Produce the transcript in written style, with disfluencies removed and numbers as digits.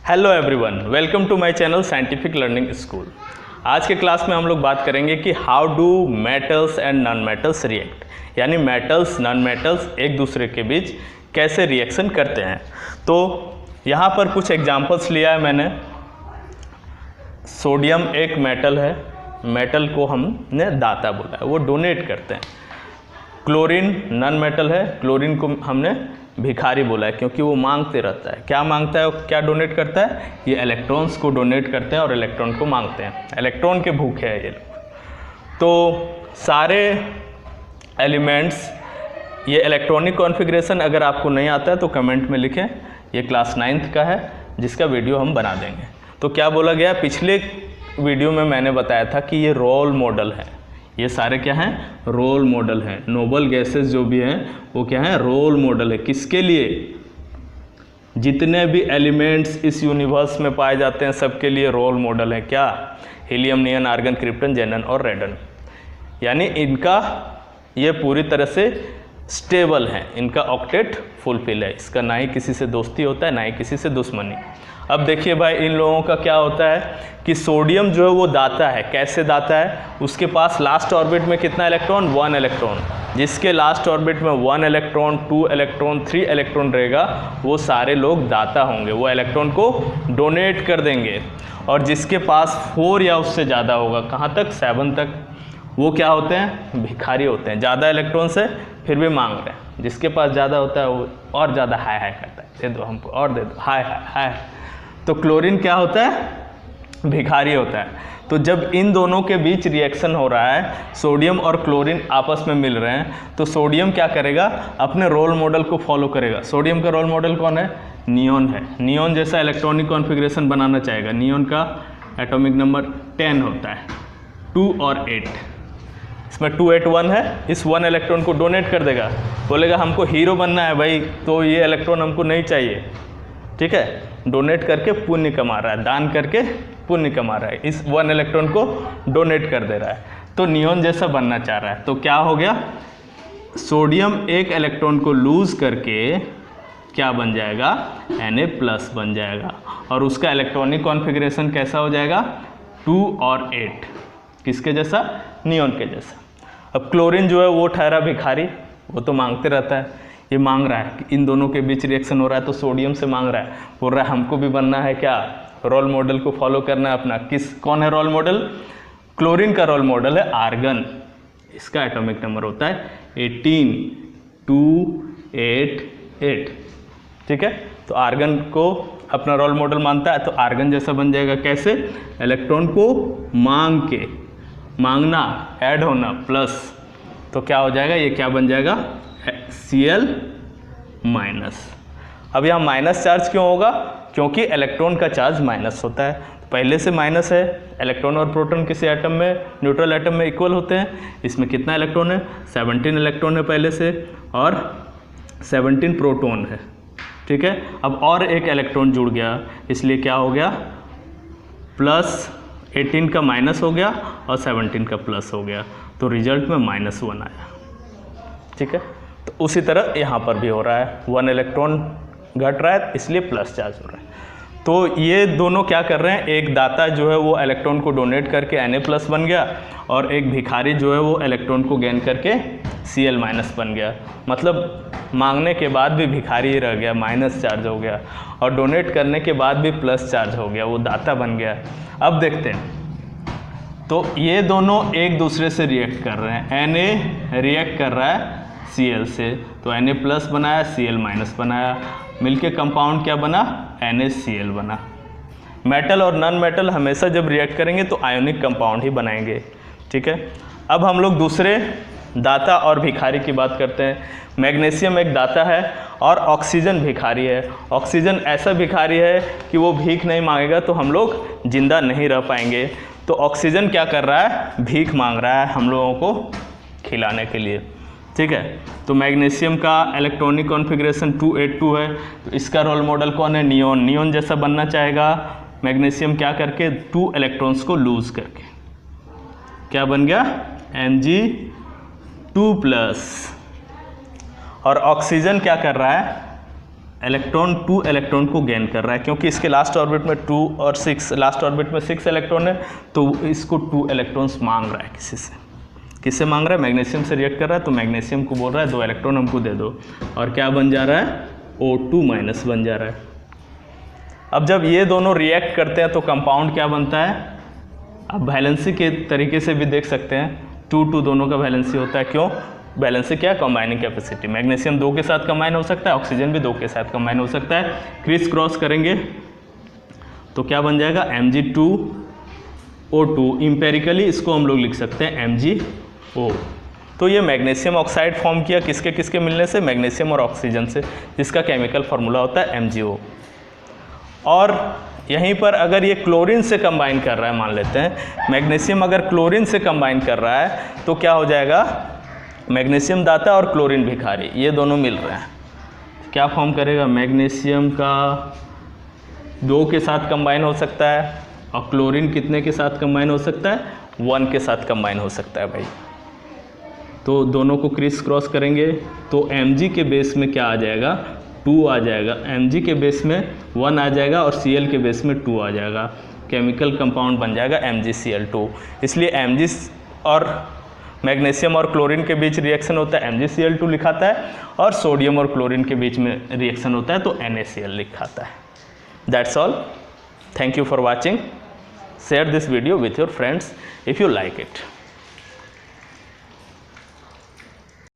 Hello everyone, welcome to my channel scientific learning school. आज के class में हम लोग बात करेंगे कि how do metals and non metals react, यानी मेटल्स नॉन मेटल्स एक दूसरे के बीच कैसे रिएक्शन करते हैं। तो यहाँ पर कुछ एग्जांपल्स लिया है मैंने। सोडियम एक मेटल है, मेटल को हमने दाता बोला है, वो डोनेट करते हैं। क्लोरीन नॉन मेटल है, क्लोरीन को हमने भिखारी बोला है क्योंकि वो मांगते रहता है। क्या मांगता है और क्या डोनेट करता है? ये इलेक्ट्रॉन्स को डोनेट करते हैं और इलेक्ट्रॉन को मांगते हैं। इलेक्ट्रॉन के भूखे हैं ये लोग। तो सारे एलिमेंट्स, ये इलेक्ट्रॉनिक कॉन्फ़िगरेशन अगर आपको नहीं आता है तो कमेंट में लिखें। ये क्लास 9th का है जिसका वीडियो हम बना देंगे। तो क्या बोला गया, पिछले वीडियो में मैंने बताया था कि ये रोल मॉडल है। ये सारे क्या हैं? रोल मॉडल हैं। नोबल गैसेस जो भी हैं वो क्या हैं? रोल मॉडल है। किसके लिए? जितने भी एलिमेंट्स इस यूनिवर्स में पाए जाते हैं सबके लिए रोल मॉडल है। क्या? हीलियम, नियन, आर्गन, क्रिप्टन, जेनन और रेडन। यानी इनका ये पूरी तरह से स्टेबल है, इनका ऑक्टेट फुलफिल है। इसका ना ही किसी से दोस्ती होता है ना ही किसी से दुश्मनी। अब देखिए भाई, इन लोगों का क्या होता है कि सोडियम जो है वो दाता है। कैसे दाता है? उसके पास लास्ट ऑर्बिट में कितना इलेक्ट्रॉन? 1 इलेक्ट्रॉन। जिसके लास्ट ऑर्बिट में 1 इलेक्ट्रॉन, 2 इलेक्ट्रॉन, 3 इलेक्ट्रॉन रहेगा वो सारे लोग दाता होंगे, वो इलेक्ट्रॉन को डोनेट कर देंगे। और जिसके पास 4 या उससे ज़्यादा होगा, कहाँ तक? 7 तक, वो क्या होते हैं? भिखारी होते हैं। ज़्यादा इलेक्ट्रॉन से फिर भी मांग रहे हैं। जिसके पास ज़्यादा होता है वो और ज़्यादा हाय हाय करता है, दे दो हमको और दे दो, हाय हाय हाय। तो क्लोरीन क्या होता है? भिखारी होता है। तो जब इन दोनों के बीच रिएक्शन हो रहा है, सोडियम और क्लोरीन आपस में मिल रहे हैं, तो सोडियम क्या करेगा? अपने रोल मॉडल को फॉलो करेगा। सोडियम का रोल मॉडल कौन है? नियॉन है। नियॉन जैसा इलेक्ट्रॉनिक कॉन्फ़िगरेशन बनाना चाहेगा। नियॉन का एटॉमिक नंबर 10 होता है, 2 और 8। इसमें 2, 8, 1 है। इस 1 इलेक्ट्रॉन को डोनेट कर देगा, बोलेगा हमको हीरो बनना है भाई, तो ये इलेक्ट्रॉन हमको नहीं चाहिए। ठीक है, डोनेट करके पुण्य कमा रहा है, दान करके पुण्य कमा रहा है। इस 1 इलेक्ट्रॉन को डोनेट कर दे रहा है, तो नियॉन जैसा बनना चाह रहा है। तो क्या हो गया? सोडियम एक इलेक्ट्रॉन को लूज करके क्या बन जाएगा? Na+ बन जाएगा। और उसका इलेक्ट्रॉनिक कॉन्फ़िगरेशन कैसा हो जाएगा? 2 और 8। किसके जैसा? नियॉन के जैसा। अब क्लोरीन जो है वो ठहरा भिखारी, वो तो मांगते रहता है। ये मांग रहा है कि इन दोनों के बीच रिएक्शन हो रहा है तो सोडियम से मांग रहा है, बोल रहा है हमको भी बनना है क्या? रोल मॉडल को फॉलो करना है अपना। कौन है रोल मॉडल? क्लोरीन का रोल मॉडल है आर्गन। इसका एटॉमिक नंबर होता है 18, 2, 8, 8। ठीक है, तो आर्गन को अपना रोल मॉडल मानता है, तो आर्गन जैसा बन जाएगा। कैसे? इलेक्ट्रॉन को मांग के, मांगना, ऐड होना, प्लस, तो क्या हो जाएगा? ये क्या बन जाएगा? Cl-। अब यहाँ माइनस चार्ज क्यों होगा? क्योंकि इलेक्ट्रॉन का चार्ज माइनस होता है, पहले से माइनस है। इलेक्ट्रॉन और प्रोटॉन किसी एटम में, न्यूट्रल एटम में इक्वल होते हैं। इसमें कितना इलेक्ट्रॉन है? 17 इलेक्ट्रॉन है पहले से, और 17 प्रोटॉन है। ठीक है, अब और एक इलेक्ट्रॉन जुड़ गया, इसलिए क्या हो गया? प्लस 18 का माइनस हो गया और 17 का प्लस हो गया, तो रिजल्ट में -1 आया। ठीक है, तो उसी तरह यहाँ पर भी हो रहा है। 1 इलेक्ट्रॉन घट रहा है इसलिए प्लस चार्ज हो रहा है। तो ये दोनों क्या कर रहे हैं? एक दाता जो है वो इलेक्ट्रॉन को डोनेट करके Na+ बन गया, और एक भिखारी जो है वो इलेक्ट्रॉन को गेन करके Cl- बन गया। मतलब मांगने के बाद भी भिखारी रह गया, माइनस चार्ज हो गया, और डोनेट करने के बाद भी प्लस चार्ज हो गया, वो दाता बन गया। अब देखते हैं, तो ये दोनों एक दूसरे से रिएक्ट कर रहे हैं। Na रिएक्ट कर रहा है Cl से, तो Na+ बनाया, Cl- बनाया, मिलके कंपाउंड क्या बना? NaCl बना। मेटल और नॉन मेटल हमेशा जब रिएक्ट करेंगे तो आयोनिक कंपाउंड ही बनाएंगे। ठीक है, अब हम लोग दूसरे दाता और भिखारी की बात करते हैं। मैग्नीशियम एक दाता है और ऑक्सीजन भिखारी है। ऑक्सीजन ऐसा भिखारी है कि वो भीख नहीं मांगेगा तो हम लोग जिंदा नहीं रह पाएंगे। तो ऑक्सीजन क्या कर रहा है? भीख मांग रहा है हम लोगों को खिलाने के लिए। ठीक है, तो मैग्नीशियम का इलेक्ट्रॉनिक कॉन्फ़िगरेशन 282 है, तो इसका रोल मॉडल कौन है? नियॉन। नियॉन जैसा बनना चाहेगा मैग्नीशियम, क्या करके? 2 इलेक्ट्रॉन्स को लूज करके क्या बन गया? Mg2+। और ऑक्सीजन क्या कर रहा है? इलेक्ट्रॉन 2 इलेक्ट्रॉन को गेन कर रहा है, क्योंकि इसके लास्ट ऑर्बिट में 2 और 6, लास्ट ऑर्बिट में 6 इलेक्ट्रॉन है, तो इसको 2 इलेक्ट्रॉन्स मांग रहा है किसी से। किससे मांग रहा है? मैग्नीशियम से रिएक्ट कर रहा है, तो मैग्नीशियम को बोल रहा है 2 इलेक्ट्रॉन हमको दे दो, और क्या बन जा रहा है? O2 माइनस बन जा रहा है। अब जब ये दोनों रिएक्ट करते हैं तो कंपाउंड क्या बनता है? अब वैलेंसी के तरीके से भी देख सकते हैं, 2 दोनों का वैलेंसी होता है। क्यों? बैलेंस क्या? Combining capacity. मैग्नीशियम 2 के साथ कंबाइन हो सकता है, ऑक्सीजन भी 2 के साथ कंबाइन हो सकता है। क्रिस क्रॉस करेंगे तो क्या बन जाएगा? Mg2O2। इम्पेरिकली इसको हम लोग लिख सकते हैं MgO। तो ये मैग्नीशियम ऑक्साइड फॉर्म किया किसके किसके मिलने से? मैग्नीशियम और ऑक्सीजन से, जिसका केमिकल फार्मूला होता है MgO। और यहीं पर अगर ये क्लोरीन से कंबाइन कर रहा है, मान लेते हैं मैग्नीशियम अगर क्लोरीन से कंबाइन कर रहा है तो क्या हो जाएगा? मैग्नीशियम दाता और क्लोरीन भिखारी, ये दोनों मिल रहे हैं, क्या फॉर्म करेगा? मैग्नीशियम का 2 के साथ कंबाइन हो सकता है, और क्लोरीन कितने के साथ कंबाइन हो सकता है? 1 के साथ कंबाइन हो सकता है भाई। तो दोनों को क्रिस क्रॉस करेंगे तो Mg के बेस में क्या आ जाएगा? 2 आ जाएगा। Mg के बेस में 1 आ जाएगा और Cl के बेस में 2 आ जाएगा। केमिकल कंपाउंड बन जाएगा MgCl2। इसलिए Mg और मैग्नीशियम और क्लोरीन के बीच रिएक्शन होता है MgCl2 लिखाता है, और सोडियम और क्लोरीन के बीच में रिएक्शन होता है तो NaCl लिखाता है। That's all. Thank you for watching. Share this video with your friends if you like it.